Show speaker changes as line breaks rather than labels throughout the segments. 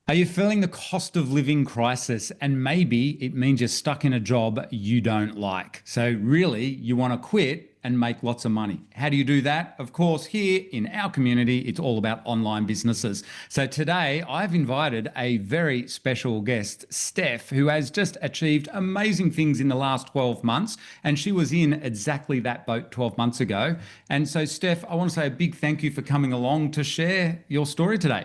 Are you feeling the cost of living crisis? And maybe it means you're stuck in a job you don't like. So, really, you want to quit and make lots of money. How do you do that? Of course, here in our community, it's all about online businesses. So, today I've invited a very special guest, Steph, who has just achieved amazing things in the last 12 months. And she was in exactly that boat 12 months ago. And so, Steph, I want to say a big thank you for coming along to share your story today.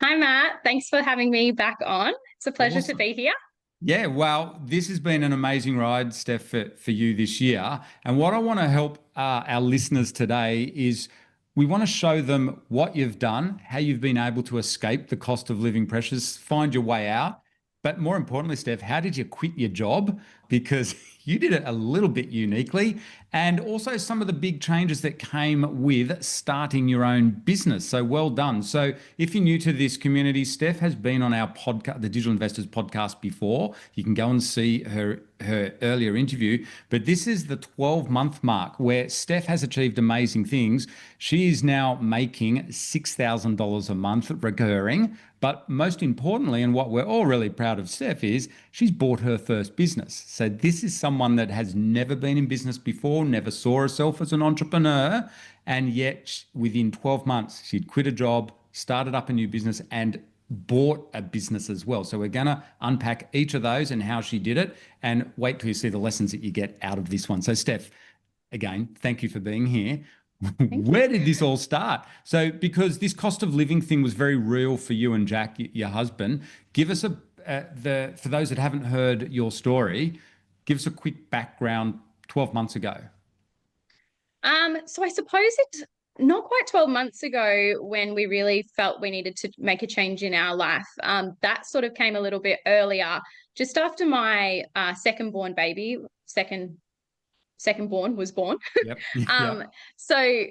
Hi, Matt. Thanks for having me back on. It's a pleasure to
Awesome.
be here.
Yeah, well, this has been an amazing ride, Steph, for you this year. And what I want to help our listeners today is we want to show them what you've done, how you've been able to escape the cost of living pressures, find your way out. But more importantly, Steph, how did you quit your job? Because you did it a little bit uniquely. And also some of the big changes that came with starting your own business. So well done. So if you're new to this community, Steph has been on our podcast, the Digital Investors podcast before. You can go and see her earlier interview. But this is the 12-month mark where Steph has achieved amazing things. She is now making $6,000 a month recurring. But most importantly, and what we're all really proud of Steph is she's bought her first business. So this is someone that has never been in business before, never saw herself as an entrepreneur. And yet within 12 months, she'd quit a job, started up a new business and bought a business as well. So we're going to unpack each of those and how she did it and wait till you see the lessons that you get out of this one. So Steph, again, thank you for being here.
Thank you.
Where did this all start? So, because this cost of living thing was very real for you and Jack, your husband, give us for those that haven't heard your story, give us a quick background 12 months ago.
So I suppose it's not quite 12 months ago when we really felt we needed to make a change in our life. That sort of came a little bit earlier, just after my second born was born.
Yep.
Um,
Yep.
so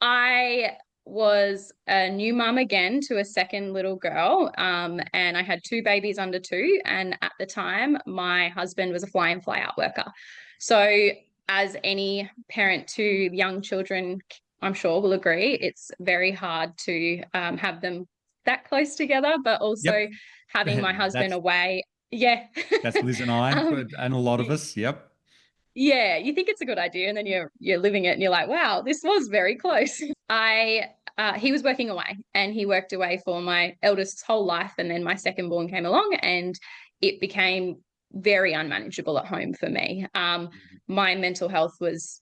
I was a new mum again to a second little girl, and I had two babies under two. And at the time, my husband was a fly in, fly out worker. So, as any parent to young children, I'm sure will agree, it's very hard to have them that close together, but also
Yep.
having my husband
That's
away. Yeah.
that's Liz and I,
um,
but and a lot of us. Yep.
yeah, you think it's a good idea, and then you're living it, and you're like, wow, this was very close. I He was working away, and he worked away for my eldest's whole life, and then my second born came along, and it became very unmanageable at home for me. My mental health was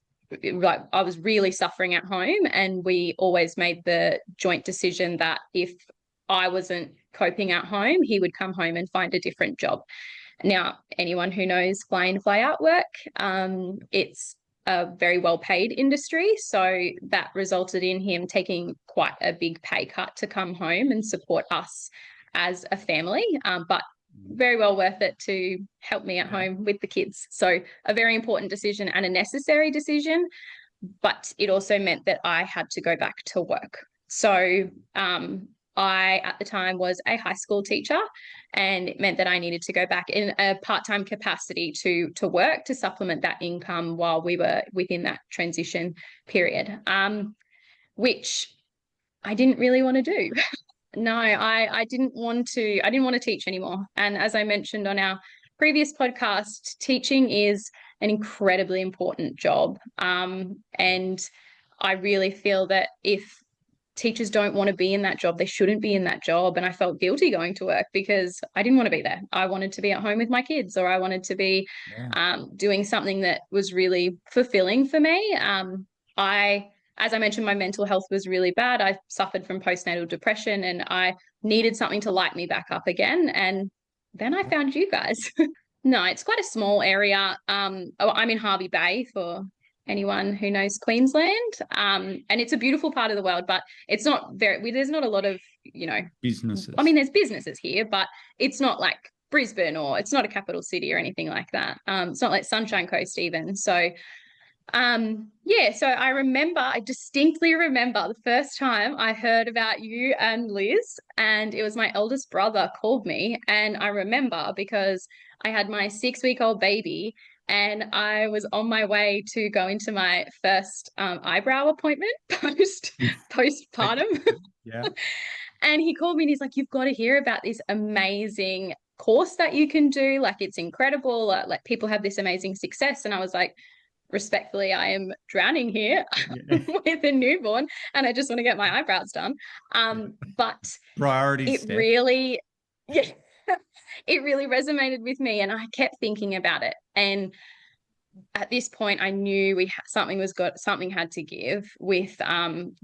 like I was really suffering at home, and we always made the joint decision that if I wasn't coping at home, he would come home and find a different job. Now, anyone who knows fly in, fly out work, it's a very well paid industry. So that resulted in him taking quite a big pay cut to come home and support us as a family, but very well worth it to help me at
Yeah.
home with the kids. So a very important decision and a necessary decision, but it also meant that I had to go back to work. So I, at the time, was a high school teacher, and it meant that I needed to go back in a part-time capacity to work to supplement that income while we were within that transition period, which I didn't really want to do. No, I didn't want to. I didn't want to teach anymore. And as I mentioned on our previous podcast, teaching is an incredibly important job. And I really feel that if teachers don't want to be in that job, they shouldn't be in that job. And I felt guilty going to work because I didn't want to be there. I wanted to be at home with my kids, or I wanted to be
Yeah.
doing something that was really fulfilling for me. As I mentioned, my mental health was really bad. I suffered from postnatal depression, and I needed something to light me back up again. And then I found you guys. No, it's quite a small area. I'm in Harvey Bay, for anyone who knows Queensland. And it's a beautiful part of the world, but it's not there's not a lot of, I mean,
Businesses.
there's businesses here, but it's not like Brisbane, or it's not a capital city or anything like that. It's not like Sunshine Coast even. So yeah, so I distinctly remember the first time I heard about you and Liz, and it was my eldest brother called me. And I remember because I had my 6-week-old baby, and I was on my way to go into my first eyebrow appointment
Okay.
postpartum.
Yeah.
And he called me and he's like, you've got to hear about this amazing course that you can do. Like, it's incredible. Like, people have this amazing success. And I was like, respectfully, I am drowning here
Yeah.
with a newborn and I just want to get my eyebrows done. But
Priorities,
it
Steph.
really, yeah, it really resonated with me, and I kept thinking about it. And at this point, I knew something had to give with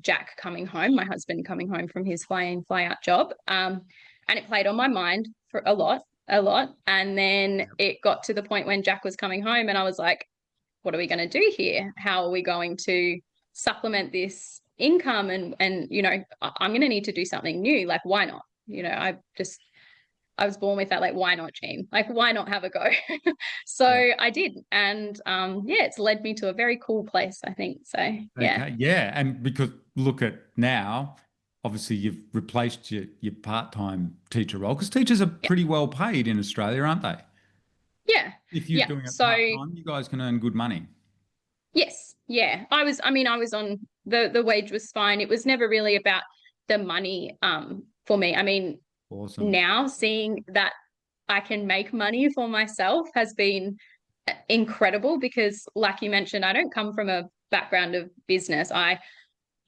Jack coming home, my husband coming home from his fly in, fly out job. And it played on my mind for a lot. And then it got to the point when Jack was coming home, and I was like, what are we going to do here? How are we going to supplement this income? And I'm going to need to do something new. Like, why not? I was born with that, like, why not gene? Like, why not have a go? So
Yeah.
I did. And yeah, it's led me to a very cool place, I think. So yeah.
Okay. Yeah. And because look at now, obviously you've replaced your part-time teacher role because teachers are
Yeah.
pretty well paid in Australia, aren't they?
Yeah.
If you're
Yeah.
doing it
So
part-time, you guys can earn good money.
yes. Yeah. I was on the wage was fine. It was never really about the money for me. I mean,
Awesome.
now seeing that I can make money for myself has been incredible because, like you mentioned, I don't come from a background of business. I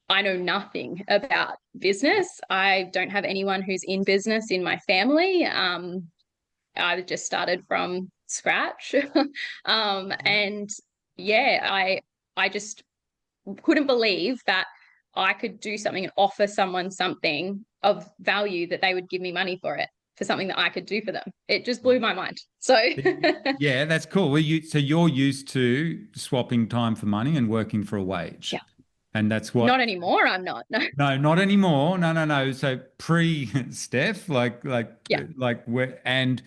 know nothing about business. I don't have anyone who's in business in my family. I just started from scratch.
Yeah.
And yeah, I just couldn't believe that I could do something and offer someone something of value that they would give me money for it, for something that I could do for them. It just blew my mind. So
Yeah, that's cool. So you're used to swapping time for money and working for a
yeah,
wage. And that's
not
what
anymore. I'm not. No.
no, not anymore. No, no, no. So pre Steph,
Yeah.
where and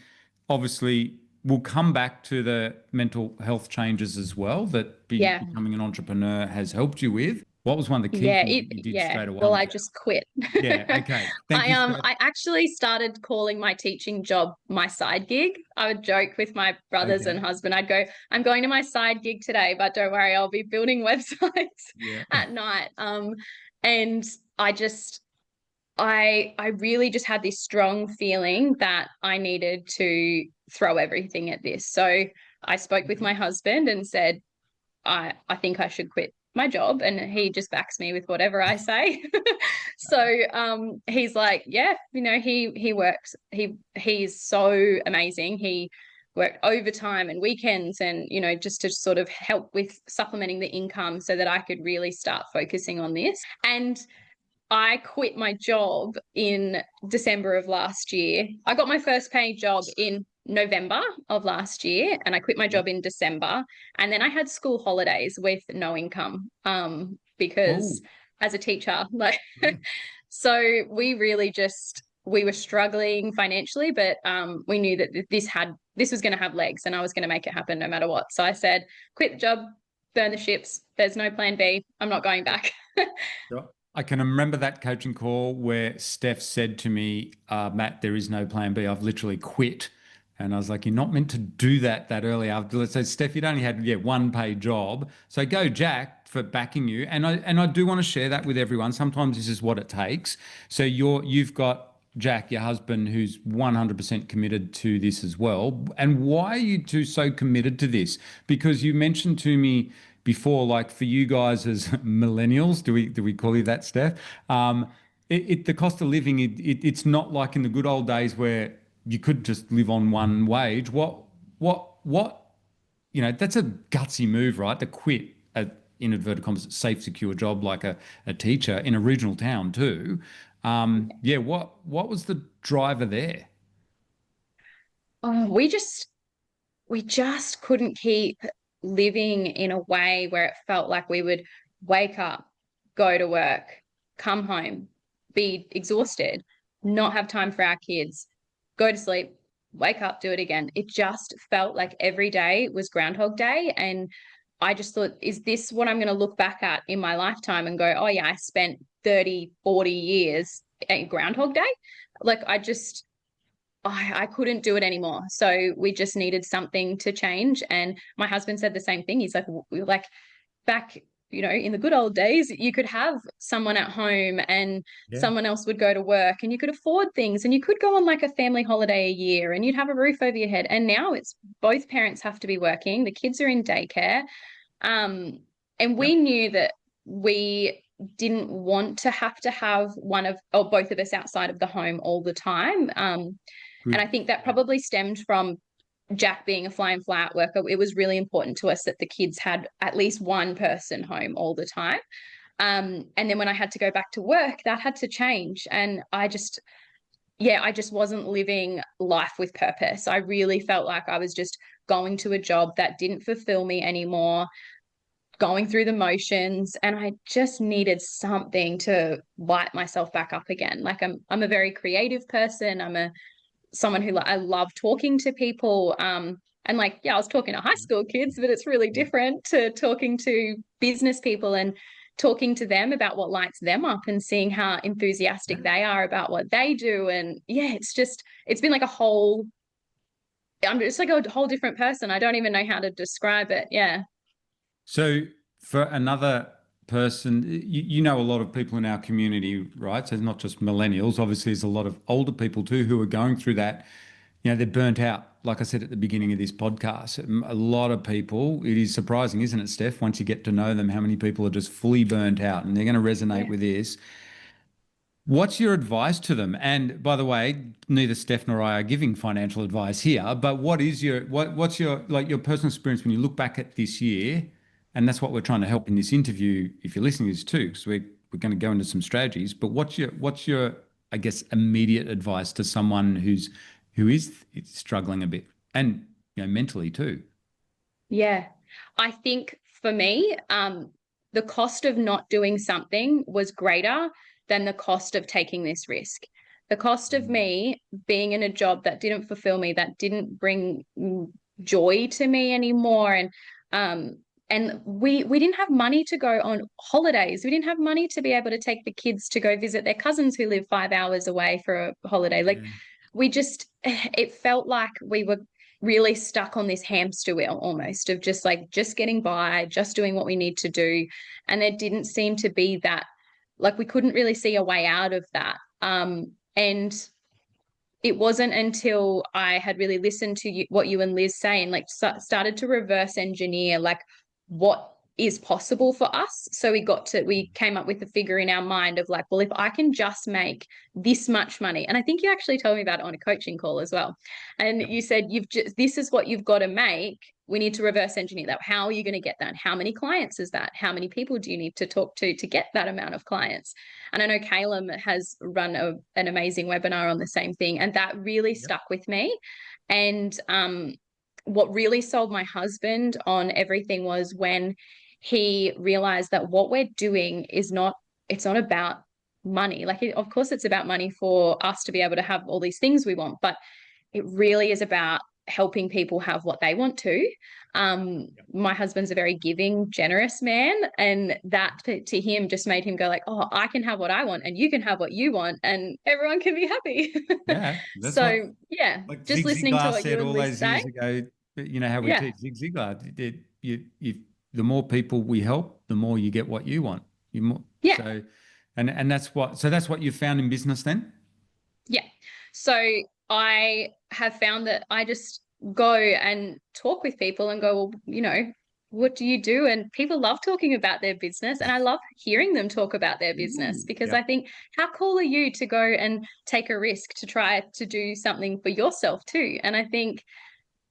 obviously we'll come back to the mental health changes as well that
Yeah.
becoming an entrepreneur has helped you with. What was one of the key
Yeah,
things that you did straight
well,
away?
I just quit.
Yeah, okay. Thank you, Steph.
I actually started calling my teaching job my side gig. I would joke with my brothers and
Okay.
husband. I'd go, I'm going to my side gig today, but don't worry, I'll be building websites
Yeah.
at night. And I just I really just had this strong feeling that I needed to throw everything at this. So I spoke with my husband and said, I think I should quit my job, and he just backs me with whatever I say. So he's like, yeah, he works. He's so amazing. He worked overtime and weekends and just to sort of help with supplementing the income so that I could really start focusing on this. And I quit my job in December of last year. I got my first paid job in November of last year, and I quit my
Yeah.
job in December. And then I had school holidays with no income
Oh,
because as a teacher, like,
yeah.
so we were struggling financially, but we knew that this was going to have legs, and I was going to make it happen no matter what. So I said, quit the job, burn the ships. There's no plan B. I'm not going back.
Sure. I can remember that coaching call where Steph said to me, Matt, there is no plan B. I've literally quit. And I was like, you're not meant to do that early. Let's say, Steph, you'd only had one paid job. So go, Jack, for backing you. And I do want to share that with everyone. Sometimes this is what it takes. So you've got Jack, your husband, who's 100% committed to this as well. And why are you two so committed to this? Because you mentioned to me before, like for you guys as millennials, do we call you that, Steph? The cost of living, it's not like in the good old days where you could just live on one wage. What, that's a gutsy move, right? To quit a, in inverted commas, safe, secure job like a teacher in a regional town too. Yeah, what was the driver there?
Oh, we just couldn't keep living in a way where it felt like we would wake up, go to work, come home, be exhausted, not have time for our kids, go to sleep, wake up, do it again. It just felt like every day was Groundhog Day. And I just thought, is this what I'm going to look back at in my lifetime and go, oh, yeah, I spent 30, 40 years at Groundhog Day? Like, I couldn't do it anymore. So we just needed something to change. And my husband said the same thing. He's like, back in the good old days, you could have someone at home and
Yeah.
someone else would go to work and you could afford things and you could go on like a family holiday a year and you'd have a roof over your head. And now it's both parents have to be working, the kids are in daycare. Um, and we
Yep.
knew that we didn't want to have one of or both of us outside of the home all the time. And I
Good.
think that
Yeah.
probably stemmed from Jack being a fly and fly out worker. It was really important to us that the kids had at least one person home all the time. And then when I had to go back to work, that had to change. And I just wasn't living life with purpose. I really felt like I was just going to a job that didn't fulfill me anymore, going through the motions, and I just needed something to light myself back up again. Like I'm a very creative person. I'm a someone who I love talking to people. And like, yeah, I was talking to high school kids, but it's really
Yeah.
different to talking to business people and talking to them about what lights them up and seeing how
Yeah.
enthusiastic they are about what they do. And yeah, it's been like I'm just like a whole different person. I don't even know how to describe it. Yeah.
So for another person, you know a lot of people in our community, right? So it's not just millennials. Obviously, there's a lot of older people too who are going through that. They're burnt out. Like I said at the beginning of this podcast, a lot of people, it is surprising, isn't it, Steph, once you get to know them, how many people are just fully burnt out, and they're going to resonate
Yeah.
with this. What's your advice to them? And by the way, neither Steph nor I are giving financial advice here, but what's your like your personal experience when you look back at this year? And that's what we're trying to help in this interview, if you're listening to this too, because we're going to go into some strategies. But what's your I guess immediate advice to someone who is struggling a bit and mentally too?
Yeah. I think for me, the cost of not doing something was greater than the cost of taking this risk. The cost of
Mm.
me being in a job that didn't fulfill me, that didn't bring joy to me anymore, um, and we didn't have money to go on holidays. We didn't have money to be able to take the kids to go visit their cousins who live 5 hours away for a holiday. Like
Yeah.
we just, it felt like we were really stuck on this hamster wheel almost of just getting by, just doing what we need to do. And there didn't seem to be that, like we couldn't really see a way out of that. And it wasn't until I had really listened to what you and Liz say and like started to reverse engineer like what is possible for us. So we came up with a figure in our mind of like, well, if I can just make this much money, and I think you actually told me about it on a coaching call as well. And
Yep.
you said this is what you've got to make. We need to reverse engineer that. How are you going to get that? How many clients is that? How many people do you need to talk to get that amount of clients? And I know Caleb has run an amazing webinar on the same thing. And that really
Yep.
stuck with me. And what really sold my husband on everything was when he realized that what we're doing it's not about money. Like, of course, it's about money for us to be able to have all these things we want, but it really is about helping people have what they want to. My husband's a very giving, generous man, and that to him just made him go like, "Oh, I can have what I want, and you can have what you want, and everyone can be happy."
Yeah. That's what
So yeah,
like
just
Zig
listening to
Ziglar
what you
said
and
all
Liz
those
say,
years ago, how we
yeah,
teach Zig Ziglar, the more people we help, the more you get what you want. You more,
yeah,
so, and that's what you found in business then?
yeah. So I have found that I just go and talk with people and go, well, what do you do? And people love talking about their business. And I love hearing them talk about their business
Ooh,
because I
yep.
think, how cool are you to go and take a risk to try to do something for yourself too? And I think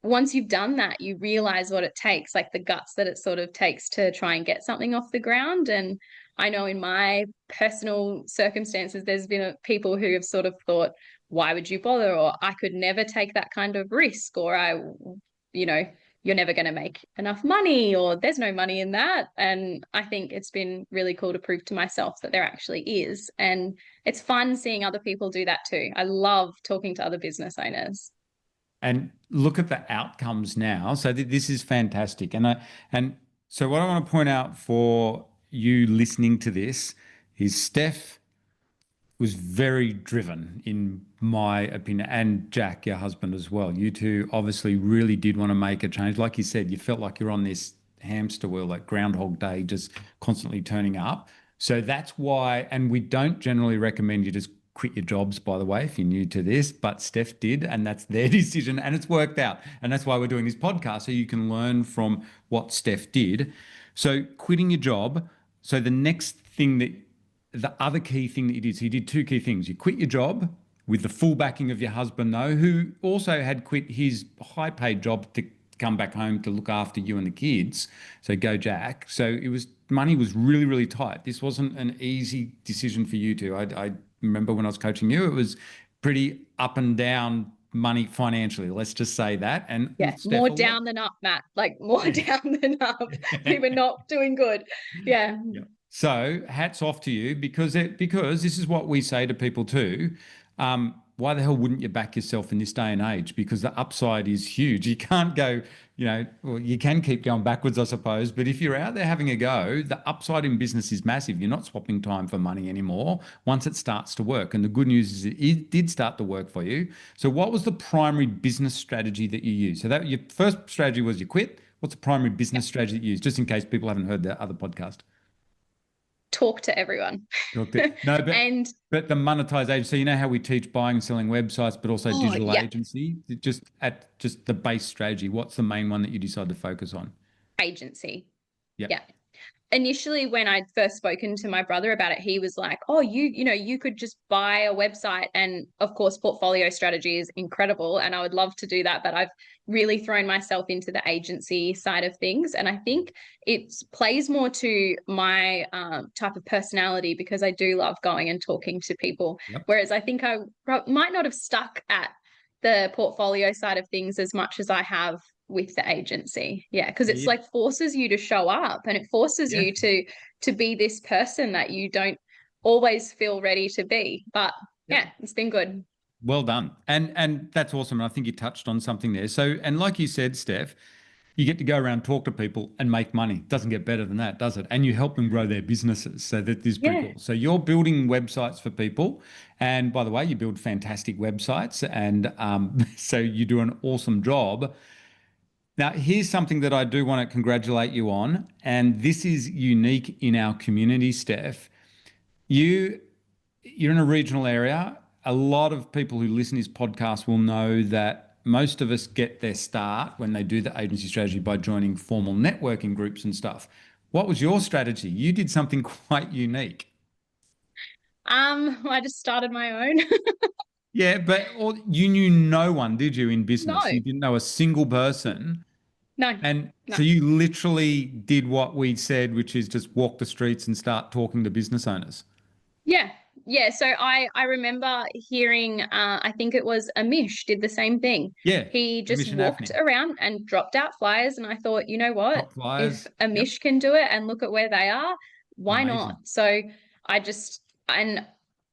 once you've done that, you realize what it takes, like the guts that it sort of takes to try and get something off the ground. And I know in my personal circumstances, there's been people who have sort of thought, why would you bother? Or I could never take that kind of risk, or you know, you're never going to make enough money, or there's no money in that. And I think it's been really cool to prove to myself that there actually is. And it's fun seeing other people do that too. I love talking to other business owners.
And look at the outcomes now. So this is fantastic. And so what I want to point out for you listening to this is Steph was very driven, in my opinion, and Jack, your husband as well. You two obviously really did want to make a change. Like you said, you felt like you're on this hamster wheel, like Groundhog Day, just constantly turning up. So that's why, and we don't generally recommend you just quit your jobs, by the way, if you're new to this, but Steph did, and that's their decision, and it's worked out. And that's why we're doing this podcast, so you can learn from what Steph did. So quitting your job. So the other key thing that you did, so you did two key things. You quit your job with the full backing of your husband, though, who also had quit his high paid job to come back home to look after you and the kids. So go, Jack. So money was really, really tight. This wasn't an easy decision for you two. I remember when I was coaching you, it was pretty up and down money financially. Let's just say that. And
Yeah,
Steph,
more
a lot.
down than up, Matt. Like more down than up. We were not doing good. Yeah.
Yeah. So hats off to you because this is what we say to people too. Why the hell wouldn't you back yourself in this day and age? Because the upside is huge. You can't go, well, you can keep going backwards, I suppose. But if you're out there having a go, the upside in business is massive. You're not swapping time for money anymore once it starts to work. And the good news is it did start to work for you. So what was the primary business strategy that you used? So that your first strategy was you quit. What's the primary business strategy that you used? Just in case people haven't heard the other podcast.
Talk to everyone.
Talked it. No,
And
but the monetization. So you know how we teach buying and selling websites, but also digital
yeah,
agency. Just the base strategy. What's the main one that you decide to focus on?
agency.
Yeah.
Yeah. Initially, when I'd first spoken to my brother about it, he was like, oh, you could just buy a website. And of course, portfolio strategy is incredible. And I would love to do that. But I've really thrown myself into the agency side of things. And I think it plays more to my type of personality because I do love going and talking to people.
Yep.
Whereas I think I might not have stuck at the portfolio side of things as much as I have with the agency. Yeah, because it's
Yeah.
like forces you to show up and it forces
Yeah.
you to be this person that you don't always feel ready to be. But
Yep.
yeah, it's been good.
Well done. And that's awesome. And I think you touched on something there. So, and like you said, Steph, you get to go around, talk to people, and make money. Doesn't get better than that, does it? And you help them grow their businesses. So that is pretty
Yeah.
cool. So you're building websites for people. And by the way, you build fantastic websites. And so you do an awesome job. Now, here's something that I do want to congratulate you on. And this is unique in our community, Steph. You you're in a regional area. A lot of people who listen to this podcast will know that most of us get their start when they do the agency strategy by joining formal networking groups and stuff. What was your strategy? You did something quite unique.
I just started my own.
Yeah, but you knew no one, did you, in
No,
business? You didn't know a single person.
no,
And
no.
so you literally did what we said, which is just walk the streets and start talking to business owners.
Yeah. Yeah. So I remember hearing I think it was Amish did the same thing.
Yeah,
He
the
just
Mission
walked
Avni.
around and dropped out flyers. And I thought, you know what?
Top
If
flyers. Yep,
Amish can do it and look at where they are, why not?
amazing.
So I just and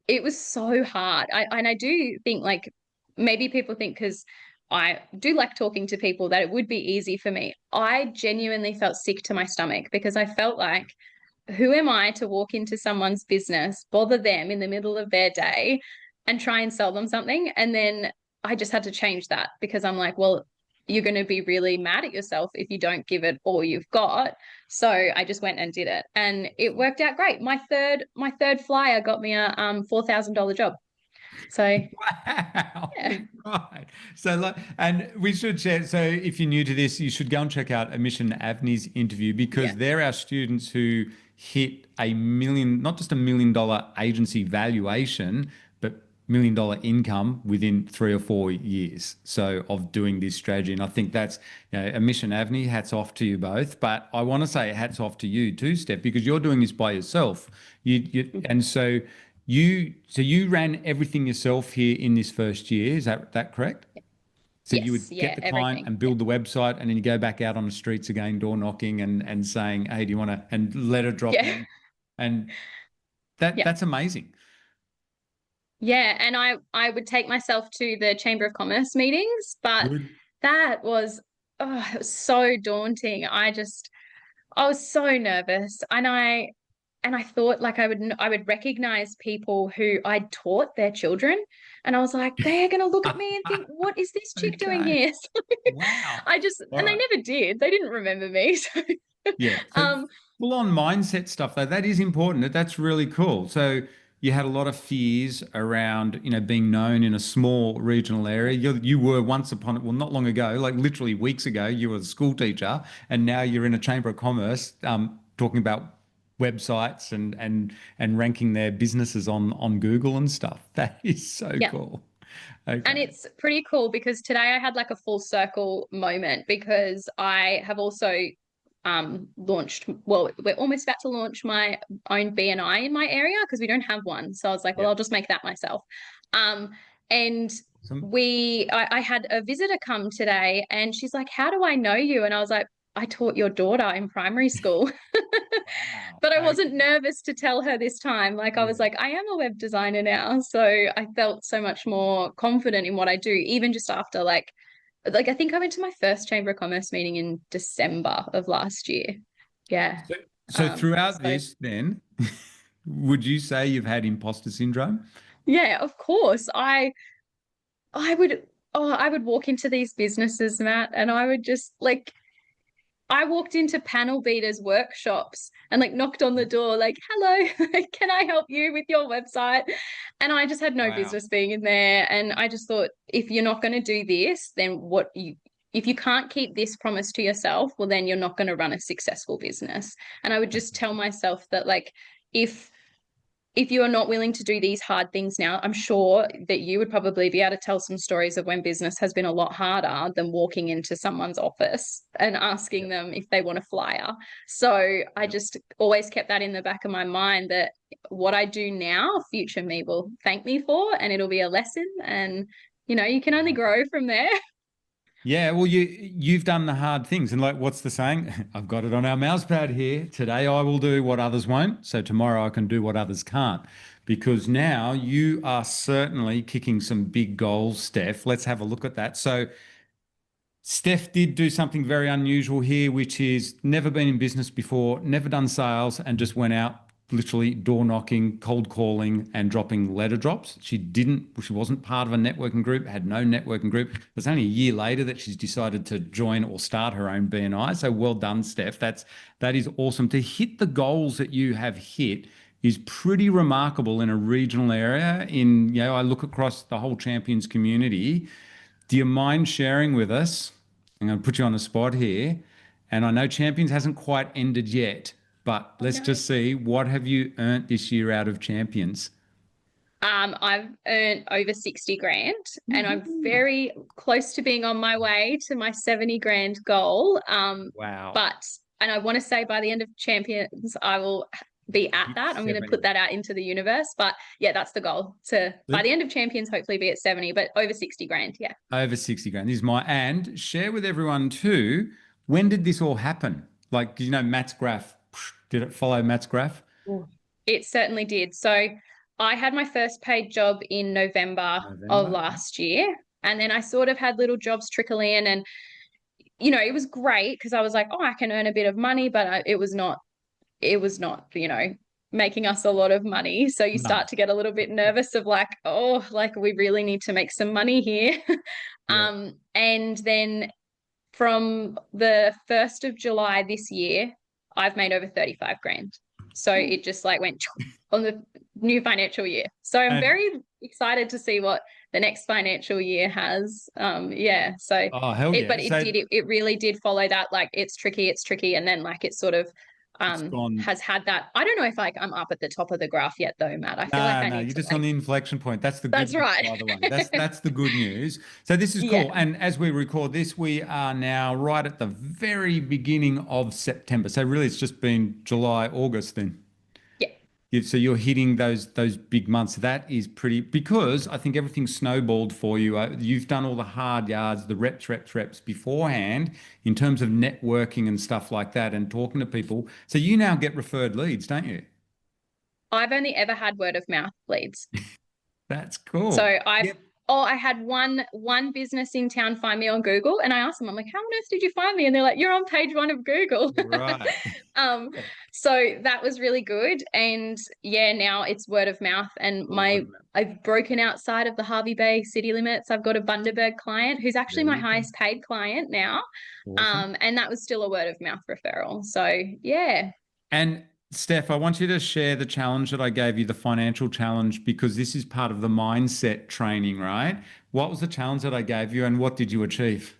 it was so hard. I do think like maybe people think because I do like talking to people that it would be easy for me. I genuinely felt sick to my stomach because I felt like who am I to walk into someone's business, bother them in the middle of their day and try and sell them something? And then I just had to change that because I'm like, well, you're going to be really mad at yourself if you don't give it all you've got. So I just went and did it and it worked out great. My third flyer got me a $4,000 job. So
Wow.
yeah,
Right. So, and we should share. So, if you're new to this, you should go and check out Emission Avni's interview because
yeah,
they're our students who hit a million, not just $1 million agency valuation, but $1 million income within 3 or 4 years. So, of doing this strategy. And I think that's, Emission Avni, hats off to you both. But I want to say hats off to you too, Steph, because you're doing this by yourself. And so, you ran everything yourself here in this first year. Is that correct? So you
yes,
would get
yeah,
the client
everything.
and
Yeah,
build the website, and then you go back out on the streets again, door knocking and saying, "Hey, do you want to?" and letter
yeah,
dropping, and that
yeah.
that's amazing.
Yeah, and I would take myself to the Chamber of Commerce meetings, but
Good.
that was it was so daunting. I was so nervous, and I thought like I would recognize people who I'd taught their children, and I was like, they're gonna look at me and think, what is this chick doing
Okay.
here? So
Wow.
I just
All
and they
right.
never did. They didn't remember me. So
Yeah. So
um,
full on mindset stuff though, that is important. That's really cool. So you had a lot of fears around, being known in a small regional area. You were once upon it, well, not long ago, like literally weeks ago, you were a school teacher, and now you're in a chamber of commerce, talking about websites and ranking their businesses on Google and stuff. That is so
yeah.
cool.
And
Okay.
it's pretty cool because today I had like a full circle moment because I have also launched, well, we're almost about to launch my own BNI in my area because we don't have one. So I was like, well,
Yeah.
I'll just make that myself. And
Awesome.
I had a visitor come today and she's like, how do I know you? And I was like, I taught your daughter in primary school.
Wow.
But I
Okay.
wasn't nervous to tell her this time. Like I was
Yeah.
like, I am a web designer now. So I felt so much more confident in what I do, even just after like I think I went to my first Chamber of Commerce meeting in December of last year. Yeah.
So, so throughout
So
this, then, would you say you've had imposter syndrome?
yeah, of course. I would I would walk into these businesses, Matt, and I would just like I walked into panel beaters workshops and like knocked on the door, like, hello, can I help you with your website? And I just had no
Wow.
business being in there. And I just thought, if you're not going to do this, then if you can't keep this promise to yourself, well, then you're not going to run a successful business. And I would just tell myself that, like, if if you are not willing to do these hard things now, I'm sure that you would probably be able to tell some stories of when business has been a lot harder than walking into someone's office and asking
Yep.
them if they want a flyer. So I
Yep.
just always kept that in the back of my mind that what I do now, future me will thank me for, and it'll be a lesson. And, you can only grow from there.
Yeah, well, you've done the hard things, and like, what's the saying? I've got it on our mouse pad here. Today I will do what others won't, so tomorrow I can do what others can't. Because now you are certainly kicking some big goals, Steph. Let's have a look at that. So Steph did do something very unusual here, which is never been in business before, never done sales, and just went out literally door knocking, cold calling, and dropping letter drops. She wasn't part of a networking group, had no networking group. It was only a year later that she's decided to join or start her own BNI. So well done, Steph. That is awesome. To hit the goals that you have hit is pretty remarkable in a regional area. I look across the whole champions community. Do you mind sharing with us? I'm going to put you on the spot here. And I know Champions hasn't quite ended yet, but
Oh,
let's
no.
just see, what have you earned this year out of Champions?
I've earned over 60 grand and I'm
Woohoo.
very close to being on my way to my 70 grand goal.
Wow.
But, and I want to say by the end of Champions, I will be at
Hit
that. I'm going to put
70.
that out into the universe. But yeah, that's the goal to, by the end of Champions, hopefully be at 70, but over 60 grand. Yeah.
Over 60 grand. This is and share with everyone too, when did this all happen? Like, Matt's graph? Did it follow Matt's graph?
Ooh. It certainly did. So I had my first paid job in November of
November.
last year. And then I sort of had little jobs trickle in and it was great because I was like, oh, I can earn a bit of money, but it was not, making us a lot of money. So you
No.
start to get a little bit nervous of like, oh, like we really need to make some money here.
Yeah.
And then from the 1st of July this year, I've made over 35 grand. So it just like went on the new financial year. So I'm
And
very excited to see what the next financial year has. Yeah. So
oh, hell yeah.
but it
So
did, it really did follow that. Like it's tricky. And then like it sort of
it's gone.
has had that. I don't know if like I'm up at the top of the graph yet though, Matt. I feel like
No,
I
no,
need
you're
to
just on
like,
the inflection point. That's the good
that's
news,
right.
by the way. That's the good news. So this is
Yeah.
cool. And as we record this, we are now right at the very beginning of September. So really, it's just been July, August then.
Yeah.
So you're hitting those big months. That is pretty because I think everything's snowballed for you. You've done all the hard yards, the reps beforehand in terms of networking and stuff like that, and talking to people. So you now get referred leads, don't you?
I've only ever had word of mouth leads.
That's
So
cool.
I've
Yep.
Oh, I had one business in town find me on Google, and I asked them, I'm like, how on earth did you find me? And they're like, you're on page one of Google.
Right.
um, so that was really good. And yeah, now it's word of mouth. And
All word of mouth.
I've broken outside of the Harvey Bay city limits. I've got a Bundaberg client who's actually
There
my
you go.
highest paid client now.
Awesome.
And that was still a word of mouth referral. So yeah.
And Steph, I want you to share the challenge that I gave you, the financial challenge, because this is part of the mindset training, right? What was the challenge that I gave you and what did you achieve?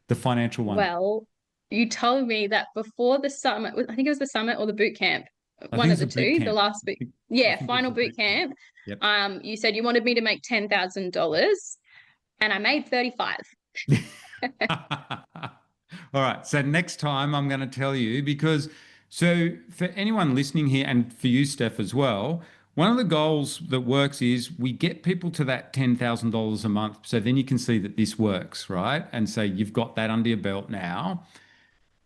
The financial one.
Well, you told me that before the summit, I think it was the summit or the boot camp,
I think
one
it
of
was a
the
boot
two, the
camp.
last boot.
I
Yeah,
think it was
final
a
boot
boot camp.
camp.
Yep.
You said you wanted me to make $10,000 and I made 35.
All right. So next time I'm going to tell you because so for anyone listening here and for you, Steph, as well, one of the goals that works is we get people to that $10,000 a month. So then you can see that this works, right? And so you've got that under your belt now.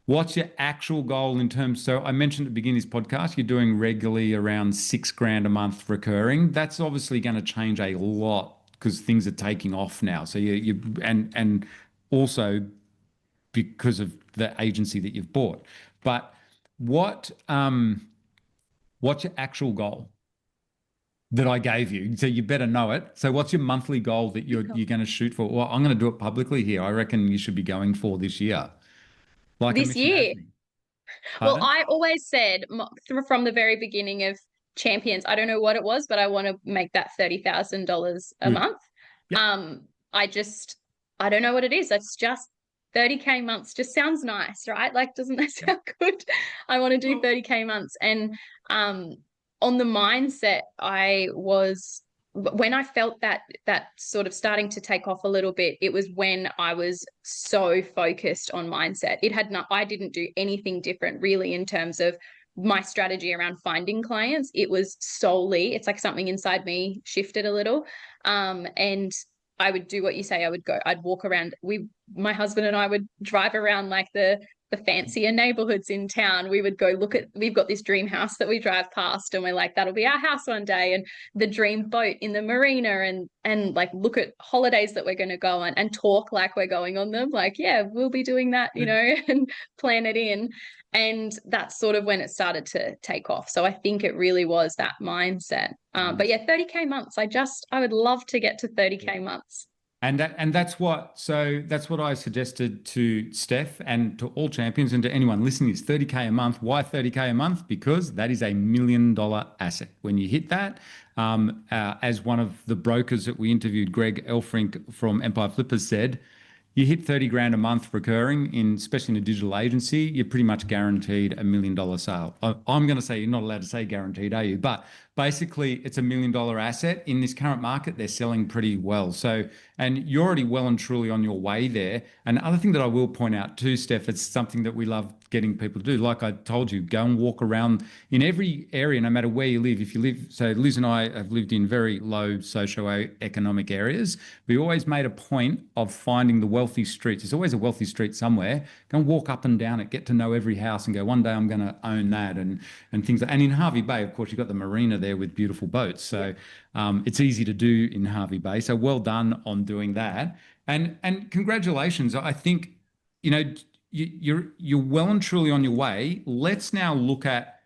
What's your actual goal in terms? So I mentioned at the beginning of this podcast, you're doing regularly around 6 grand a month recurring. That's obviously going to change a lot because things are taking off now. So and also because of the agency that you've bought. But what what's your actual goal that I gave you? So you better know it. So what's your monthly goal that you're going to shoot for? Well, I'm going to do it publicly here. I reckon you should be going for this year, like a
This
mission
year.
admin.
Well,
Pardon?
I always said from the very beginning of Champions, I don't know what it was, but I want to make that $30,000 a
Good.
month.
Yep.
Um, I just, I don't know what it is. It's just 30K months just sounds nice, right? Like, doesn't that
Yep.
sound good? I want to do
Well,
30K months. And um, on the mindset, I was when I felt that sort of starting to take off a little bit, it was when I was so focused on mindset. It had not, I didn't do anything different really in terms of my strategy around finding clients. It was solely, it's like something inside me shifted a little. And I would do what you say. I'd walk around. My husband and I would drive around like the fancier neighborhoods in town. We would go look at, we've got this dream house that we drive past and we're like, that'll be our house one day. And the dream boat in the marina and like look at holidays that we're going to go on and talk like we're going on them. Like, yeah, we'll be doing that, you
good.
know, and plan it in. And that's sort of when it started to take off. So I think it really was that mindset. But
Nice.
yeah, 30K months. I would love to get to
Yeah.
30K months.
And that's what I suggested to Steph and to all champions and to anyone listening is 30K a month. Why 30K a month? Because that is $1 million asset. When you hit that, as one of the brokers that we interviewed, Greg Elfrink from Empire Flippers said, you hit 30 grand a month recurring in, especially in a digital agency, you're pretty much guaranteed $1 million sale. I'm going to say you're not allowed to say guaranteed, are you? But basically, it's $1 million asset in this current market. They're selling pretty well. So, and you're already well and truly on your way there. And the other thing that I will point out too, Steph, it's something that we love getting people to do. Like I told you, go and walk around in every area, no matter where you live. If you live, so Liz and I have lived in very low socio-economic areas. We always made a point of finding the wealthy streets. There's always a wealthy street somewhere. Go and walk up and down it, get to know every house and go, one day I'm going to own that and things. And in Harvey Bay, of course, you've got the marina there with beautiful boats. So it's easy to do in Harvey Bay. So well done on doing that. And congratulations. I think, you know, you're well and truly on your way. Let's now look at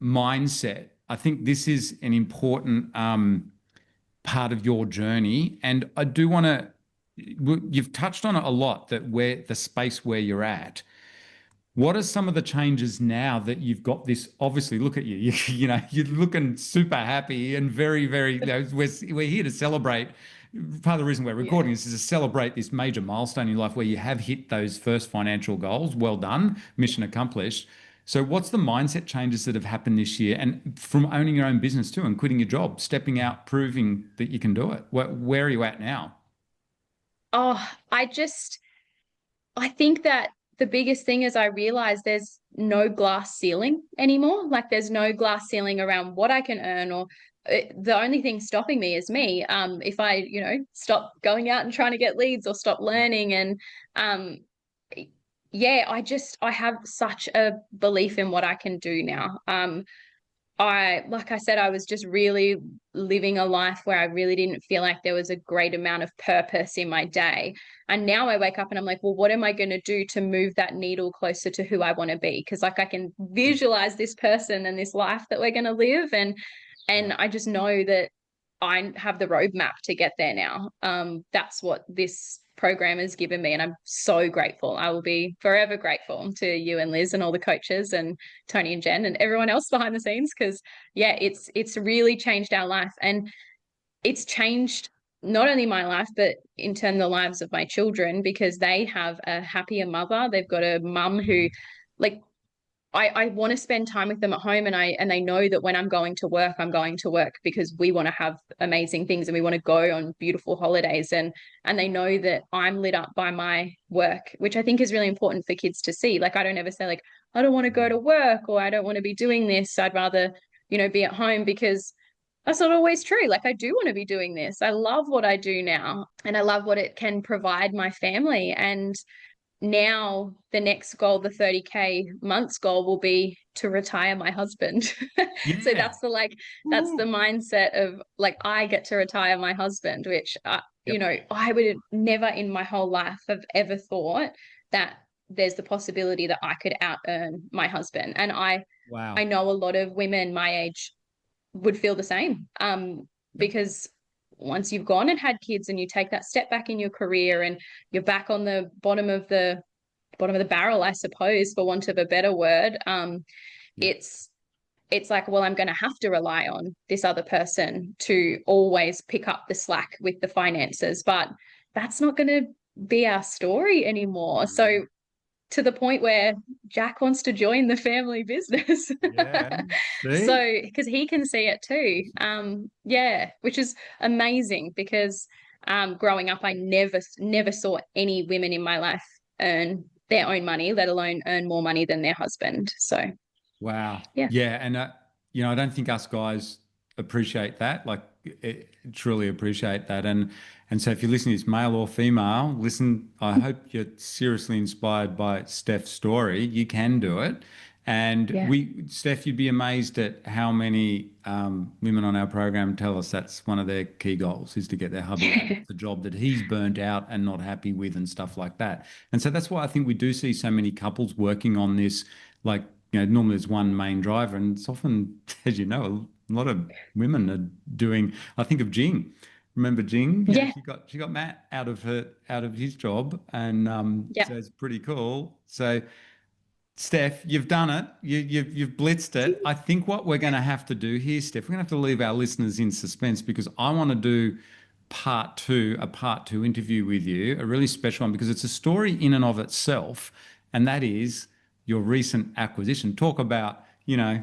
mindset. I think this is an important part of your journey, and I do want to. You've touched on it a lot that where the space where you're at. What are some of the changes now that you've got this? Obviously, look at you. You know, you're looking super happy and very, very. You know, we're here to celebrate. Part of the reason we're
Yeah.
recording this is to celebrate this major milestone in life where you have hit those first financial goals. Well done, mission accomplished. So, what's the mindset changes that have happened this year, and from owning your own business too, and quitting your job, stepping out, proving that you can do it? Where are you at now?
Oh, I think that the biggest thing is I realize there's no glass ceiling anymore. Like there's no glass ceiling around what I can earn or the only thing stopping me is me. If I, stop going out and trying to get leads or stop learning and um, yeah, I have such a belief in what I can do now. like I said, I was just really living a life where I really didn't feel like there was a great amount of purpose in my day. And now I wake up and I'm like, well, what am I going to do to move that needle closer to who I want to be? Because like I can visualize this person and this life that we're going to live,
Yeah.
and I just know that I have the roadmap to get there now. That's what this program has given me, and I'm so grateful. I will be forever grateful to you and Liz and all the coaches and Tony and Jen and everyone else behind the scenes, because yeah, it's really changed our life, and it's changed not only my life but in turn the lives of my children, because they have a happier mother. They've got a mum who, like, I want to spend time with them at home, and they know that when I'm going to work, I'm going to work because we want to have amazing things and we want to go on beautiful holidays, and they know that I'm lit up by my work, which I think is really important for kids to see. Like I don't ever say like I don't want to go to work or I don't want to be doing this. I'd rather, be at home, because that's not always true. Like I do want to be doing this. I love what I do now and I love what it can provide my family. And now the next goal, the 30K months goal, will be to retire my husband. So
Yeah.
that's the
Ooh.
mindset of like I get to retire my husband, which
Yep.
I would never in my whole life have ever thought that there's the possibility that I could out earn my husband. And I
Wow.
know a lot of women my age would feel the same,
Yep.
because once you've gone and had kids and you take that step back in your career and you're back on the bottom of the barrel, I suppose, for want of a better word,
Yep.
it's like, well, I'm going to have to rely on this other person to always pick up the slack with the finances, but that's not going to be our story anymore.
Mm.
So to the point where Jack wants to join the family business.
Yeah. See?
So because he can see it too. Yeah, which is amazing, because growing up I never saw any women in my life earn their own money, let alone earn more money than their husband. So
Wow.
yeah.
Yeah. And, I don't think us guys appreciate that, like, truly appreciate that. And so if you're listening to this, male or female, listen, I hope you're seriously inspired by Steph's story. You can do it. And
Yeah.
Steph, you'd be amazed at how many women on our program tell us that's one of their key goals is to get their hubby out of the job that he's burnt out and not happy with and stuff like that. And so that's why I think we do see so many couples working on this, like, normally there's one main driver, and it's often, as you know, a lot of women are doing. I think of Jing. Remember Jing?
Yeah.
She got Matt out of his job, and
Yeah.
so it's pretty cool. So Steph, you've done it. You've blitzed it. I think what we're going to have to do here, Steph, we're going to have to leave our listeners in suspense because I want to do a part two interview with you, a really special one because it's a story in and of itself, and that is your recent acquisition. Talk about,
Yeah.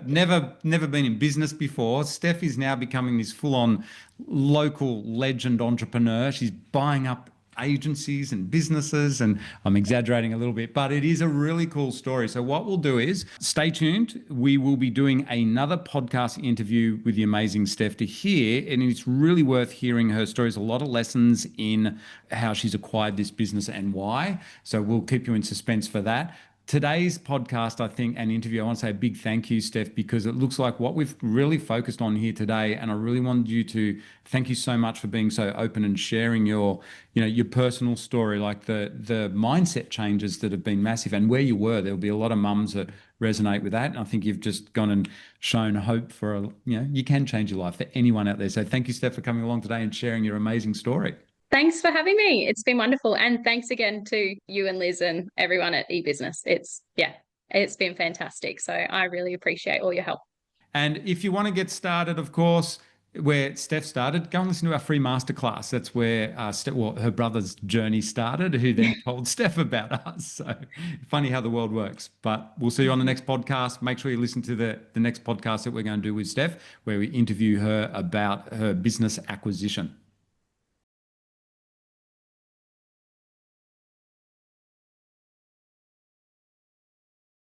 never been in business before. Steph is now becoming this full-on local legend entrepreneur. She's buying up agencies and businesses, and I'm exaggerating a little bit, but it is a really cool story. So what we'll do is stay tuned. We will be doing another podcast interview with the amazing Steph to hear, and it's really worth hearing her stories. A lot of lessons in how she's acquired this business and why. So we'll keep you in suspense for that. Today's podcast, I think, and interview, I want to say a big thank you, Steph, because it looks like what we've really focused on here today, and I really wanted you to thank you so much for being so open and sharing your personal story, like the mindset changes that have been massive, and where you were. There'll be a lot of mums that resonate with that, and I think you've just gone and shown hope for you can change your life for anyone out there. So thank you, Steph, for coming along today and sharing your amazing story.
Thanks for having me. It's been wonderful. And thanks again to you and Liz and everyone at eBusiness. It's been fantastic. So I really appreciate all your help.
And if you want to get started, of course, where Steph started, go and listen to our free masterclass. That's where her brother's journey started, who then told Steph about us. So funny how the world works. But we'll see you on the next podcast. Make sure you listen to the next podcast that we're going to do with Steph, where we interview her about her business acquisition.